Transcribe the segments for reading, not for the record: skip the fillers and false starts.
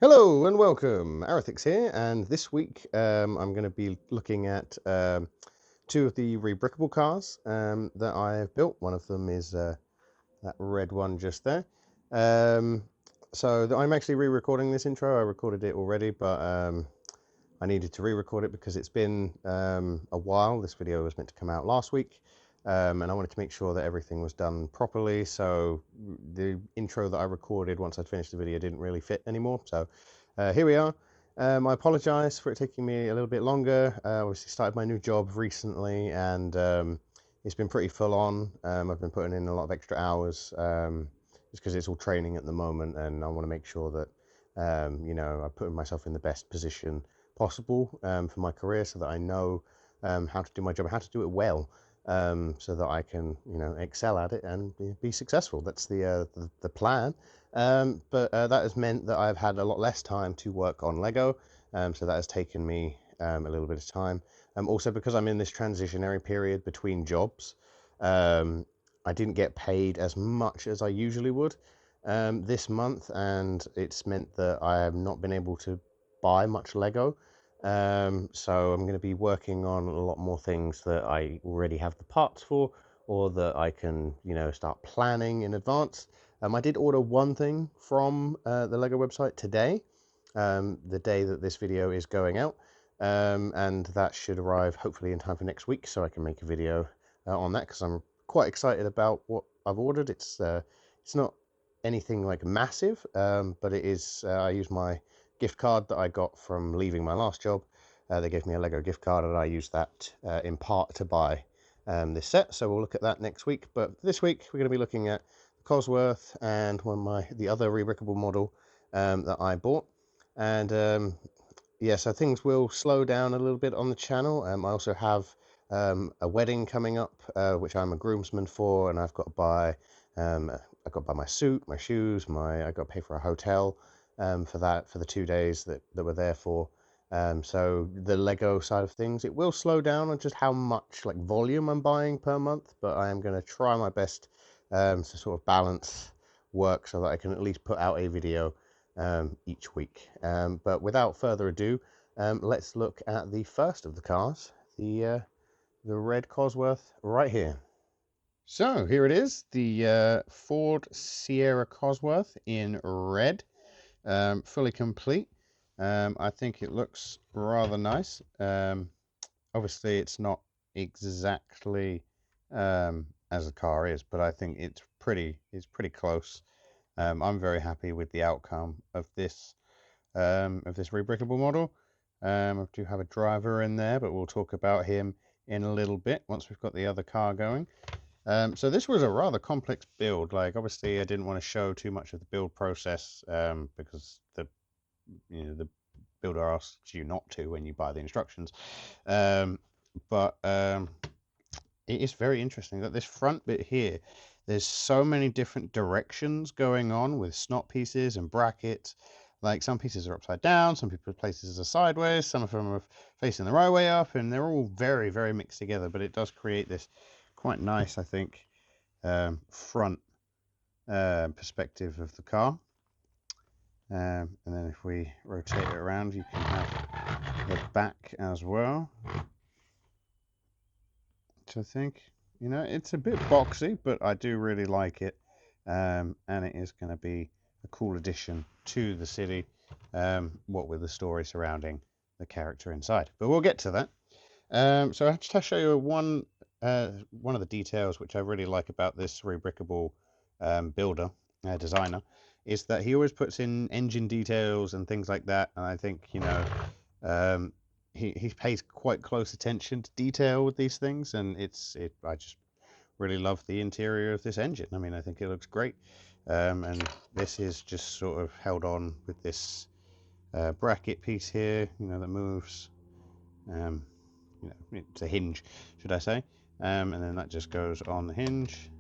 Hello and welcome, Arithix here, and this week I'm going to be looking at two of the Rebrickable cars that I've built. One of them is that red one just there. I'm actually re-recording this intro. I recorded it already, but I needed to re-record it because it's been a while. This video was meant to come out last week, and I wanted to make sure that everything was done properly. So the intro that I recorded once I'd finished the video didn't really fit anymore. So here we are. I apologize for it taking me a little bit longer. Obviously started my new job recently, and it's been pretty full on. I've been putting in a lot of extra hours just because it's all training at the moment, and I want to make sure that I'm putting myself in the best position possible for my career, so that I know how to do my job, how to do it well, so that I can excel at it and be successful. That's the plan. But that has meant that I've had a lot less time to work on Lego, so that has taken me a little bit of time. Also, because I'm in this transitionary period between jobs, I didn't get paid as much as I usually would this month, and it's meant that I have not been able to buy much Lego. So I'm going to be working on a lot more things that I already have the parts for, or that I can, start planning in advance. I did order one thing from the Lego website today, the day that this video is going out, and that should arrive hopefully in time for next week, so I can make a video on that, because I'm quite excited about what I've ordered. It's not anything like massive, but it is. I use my gift card that I got from leaving my last job. They gave me a Lego gift card, and I used that in part to buy this set. So we'll look at that next week. But this week we're going to be looking at Cosworth and the other Rebrickable model that I bought. And yeah, so things will slow down a little bit on the channel. I also have a wedding coming up, which I'm a groomsman for, and I've got to buy my suit, my shoes, I got to pay for a hotel for the 2 days that we're there for. So the Lego side of things, it will slow down on just how much like volume I'm buying per month, but I am going to try my best to sort of balance work so that I can at least put out a video each week. But without further ado, let's look at the first of the cars, the red Cosworth right here. So here it is, the Ford Sierra Cosworth in red, fully complete. I think it looks rather nice. Obviously, it's not exactly as a car is, but I think it's pretty close. I'm very happy with the outcome of this Rebrickable model. I do have a driver in there, but we'll talk about him in a little bit once we've got the other car going. So this was a rather complex build. Like, obviously I didn't want to show too much of the build process because the builder asks you not to when you buy the instructions. But it is very interesting that this front bit here, there's so many different directions going on with snot pieces and brackets. Like, some pieces are upside down, some places are sideways, some of them are facing the right way up, and they're all very, very mixed together. But it does create this quite nice, I think, front perspective of the car. And then if we rotate it around, you can have the back as well. So I think, it's a bit boxy, but I do really like it. And it is going to be a cool addition to the city, what with the story surrounding the character inside. But we'll get to that. So I just to show you one of the details which I really like about this Rebrickable builder, designer, is that he always puts in engine details and things like that. And I think, he pays quite close attention to detail with these things, and I just really love the interior of this engine. I mean, I think it looks great. And this is just sort of held on with this bracket piece here, that moves. It's a hinge, should I say. And then that just goes on the hinge,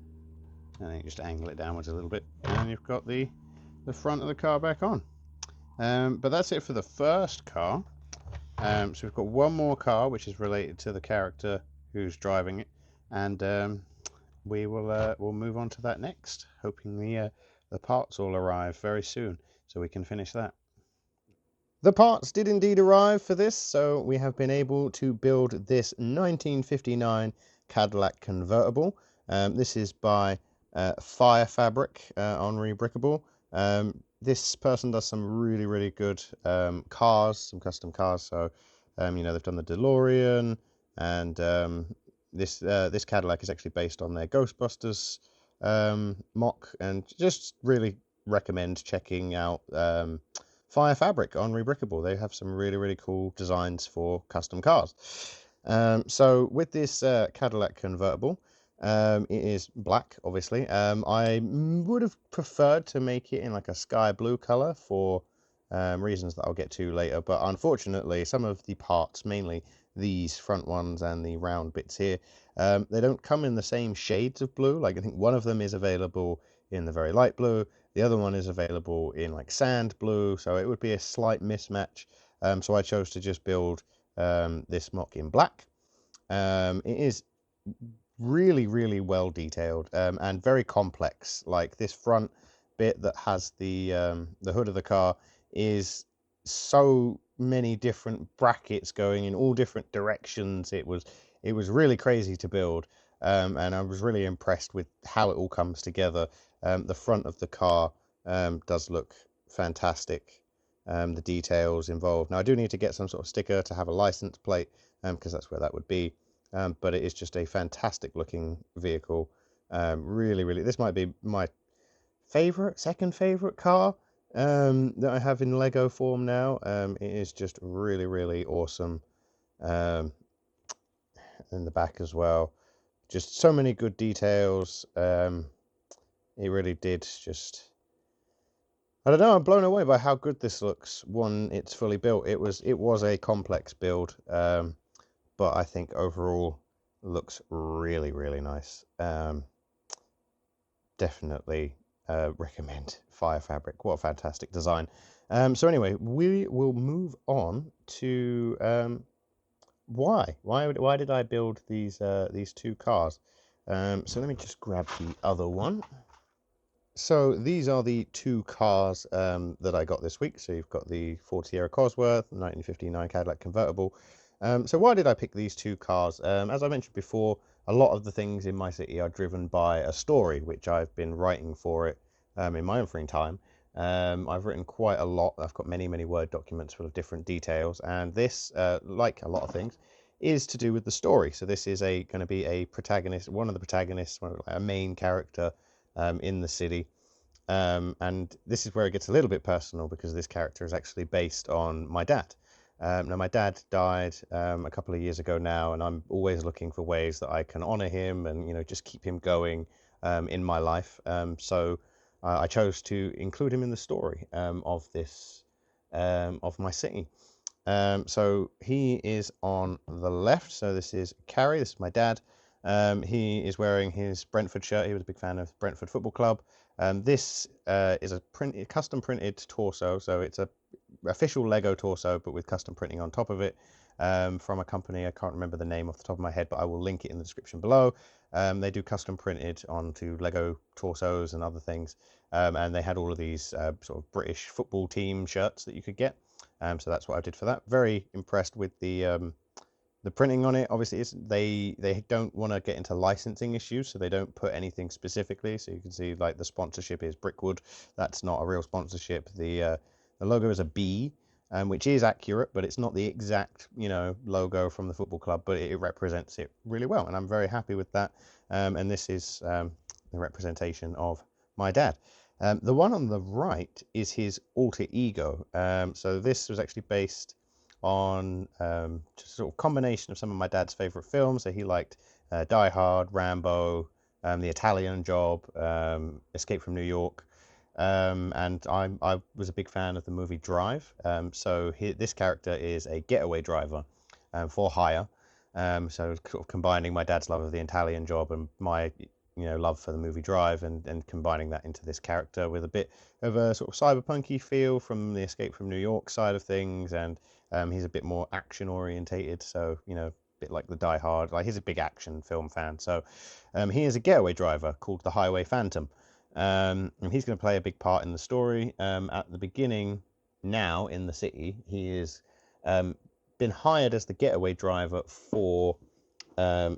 and then you just angle it downwards a little bit, and you've got the front of the car back on. But that's it for the first car. So we've got one more car which is related to the character who's driving it, and we'll move on to that next, hoping the parts all arrive very soon so we can finish that. The parts did indeed arrive for this, so we have been able to build this 1959 Cadillac convertible. This is by Fire Fabric on Rebrickable. This person does some really good cars, some custom cars. So, they've done the DeLorean, and this Cadillac is actually based on their Ghostbusters mock, and just really recommend checking out Fire Fabric on Rebrickable. They have some really cool designs for custom cars. So with this Cadillac convertible, it is black, obviously. I would have preferred to make it in like a sky blue color for reasons that I'll get to later, but unfortunately, some of the parts, mainly these front ones and the round bits here, they don't come in the same shades of blue. Like I think one of them is available in the very light blue, the other one is available in like sand blue, so it would be a slight mismatch. So I chose to just build this mock in black. It is really well detailed and very complex. Like this front bit that has the hood of the car is so many different brackets going in all different directions. It was really crazy to build, and I was really impressed with how it all comes together. The front of the car does look fantastic. The details involved. Now I do need to get some sort of sticker to have a license plate, because that's where that would be. But it is just a fantastic looking vehicle. Really, this might be my second favorite car that I have in Lego form now. It is just really awesome. Um, in the back as well. Just so many good details. It really did just. I don't know. I'm blown away by how good this looks when it's fully built. It was a complex build. But I think overall looks really nice. Definitely recommend Fire Fabric. What a fantastic design. So anyway, we will move on to why did I build these two cars? So let me just grab the other one. So these are the two cars that I got this week. So you've got the Ford Sierra Cosworth, 1959 Cadillac convertible. So why did I pick these two cars? As I mentioned before, a lot of the things in my city are driven by a story, which I've been writing for it in my own free time. I've written quite a lot. I've got many Word documents full of different details, and this, like a lot of things, is to do with the story. So this is going to be a protagonist, one of the protagonists, a main character in the city. And this is where it gets a little bit personal because this character is actually based on my dad. Now, my dad died a couple of years ago now, and I'm always looking for ways that I can honor him and just keep him going in my life. So I chose to include him in the story of this of my city. So he is on the left. So this is Carrie. This is my dad. He is wearing his Brentford shirt. He was a big fan of Brentford Football Club. This is a custom printed torso. So it's a official Lego torso, but with custom printing on top of it, from a company. I can't remember the name off the top of my head, but I will link it in the description below. They do custom printed onto Lego torsos and other things. And they had all of these sort of British football team shirts that you could get. So that's what I did for that. Very impressed with the printing on it. Obviously, they don't want to get into licensing issues, so they don't put anything specifically. So you can see like the sponsorship is Brickwood. That's not a real sponsorship. The logo is a bee, which is accurate, but it's not the exact logo from the football club, but it represents it really well, and I'm very happy with that. And this is the representation of my dad. The one on the right is his alter ego. So this was actually based on just sort of combination of some of my dad's favorite films. So he liked Die Hard, Rambo, The Italian Job, Escape from New York. And I was a big fan of the movie Drive. So this character is a getaway driver for hire. So sort of combining my dad's love of the Italian Job and my love for the movie Drive, and combining that into this character with a bit of a sort of cyberpunky feel from the Escape from New York side of things, and he's a bit more action orientated, so a bit like the Die Hard. Like he's a big action film fan, so he is a getaway driver called the Highway Phantom, and he's going to play a big part in the story. At the beginning, now in the city. He is been hired as the getaway driver for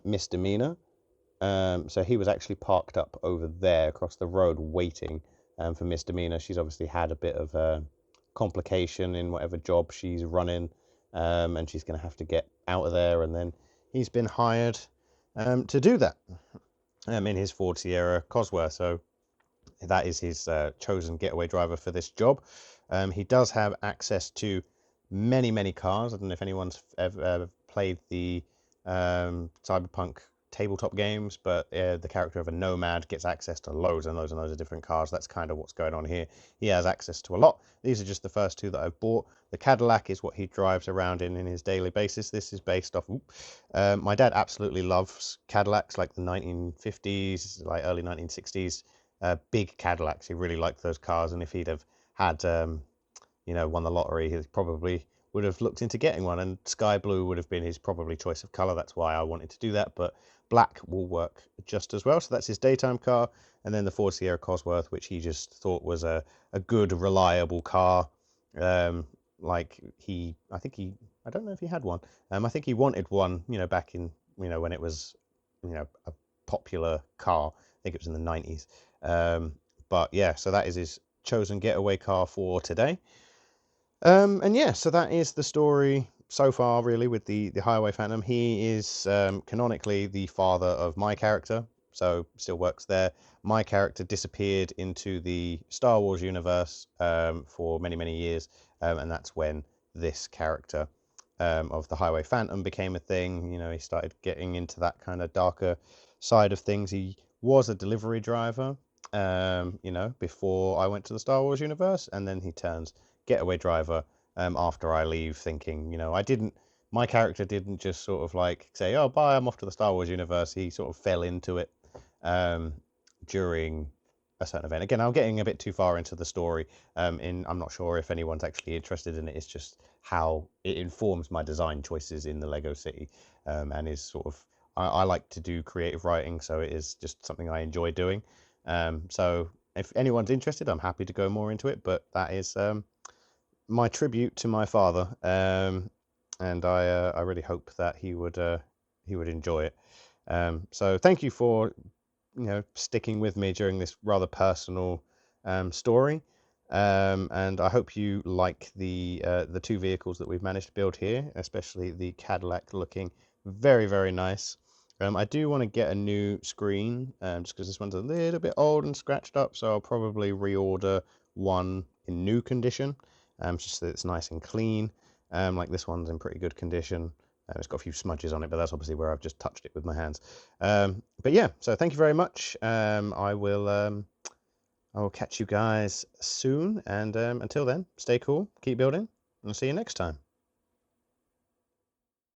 Misdemeanor. So he was actually parked up over there across the road waiting for Misdemeanor. She's obviously had a bit of a complication in whatever job she's running, and she's going to have to get out of there. And then he's been hired to do that in his Ford Sierra Cosworth. So that is his chosen getaway driver for this job. He does have access to many, many cars. I don't know if anyone's ever played the Cyberpunk tabletop games, but the character of a nomad gets access to loads and loads and loads of different cars. That's kind of what's going on here. He has access to a lot. These are just the first two that I've bought. The Cadillac is what he drives around in his daily basis. This is based off... my dad absolutely loves Cadillacs, like the 1950s, like early 1960s. Big Cadillacs. He really liked those cars, and if he'd have had, won the lottery, he probably would have looked into getting one, and sky blue would have been his probably choice of color. That's why I wanted to do that, but black will work just as well. So that's his daytime car, and then the Ford Sierra Cosworth, which he just thought was a good, reliable car. I don't know if he had one. I think he wanted one, back in, when it was, a popular car. I think it was in the 90s. But yeah, so that is his chosen getaway car for today. And yeah, so that is the story so far, really, with the Highway Phantom. He is canonically the father of my character, so still works there. My character disappeared into the Star Wars universe for many, many years, and that's when this character of the Highway Phantom became a thing. He started getting into that kind of darker side of things. He was a delivery driver, before I went to the Star Wars universe, and then he turns getaway driver after I leave, thinking, my character didn't just sort of like say, oh, bye, I'm off to the Star Wars universe. He sort of fell into it during a certain event. Again, I'm getting a bit too far into the story. I'm not sure if anyone's actually interested in it. It's just how it informs my design choices in the Lego City, and is sort of, I like to do creative writing, so it is just something I enjoy doing. So if anyone's interested, I'm happy to go more into it, but that is my tribute to my father, and I really hope that he would enjoy it. So thank you for sticking with me during this rather personal story, and I hope you like the two vehicles that we've managed to build here, especially the Cadillac, looking very, very nice. I do want to get a new screen, just because this one's a little bit old and scratched up, so I'll probably reorder one in new condition, just so that it's nice and clean. Like this one's in pretty good condition. It's got a few smudges on it, but that's obviously where I've just touched it with my hands. But yeah, so thank you very much. I will catch you guys soon, and until then, stay cool, keep building, and I'll see you next time.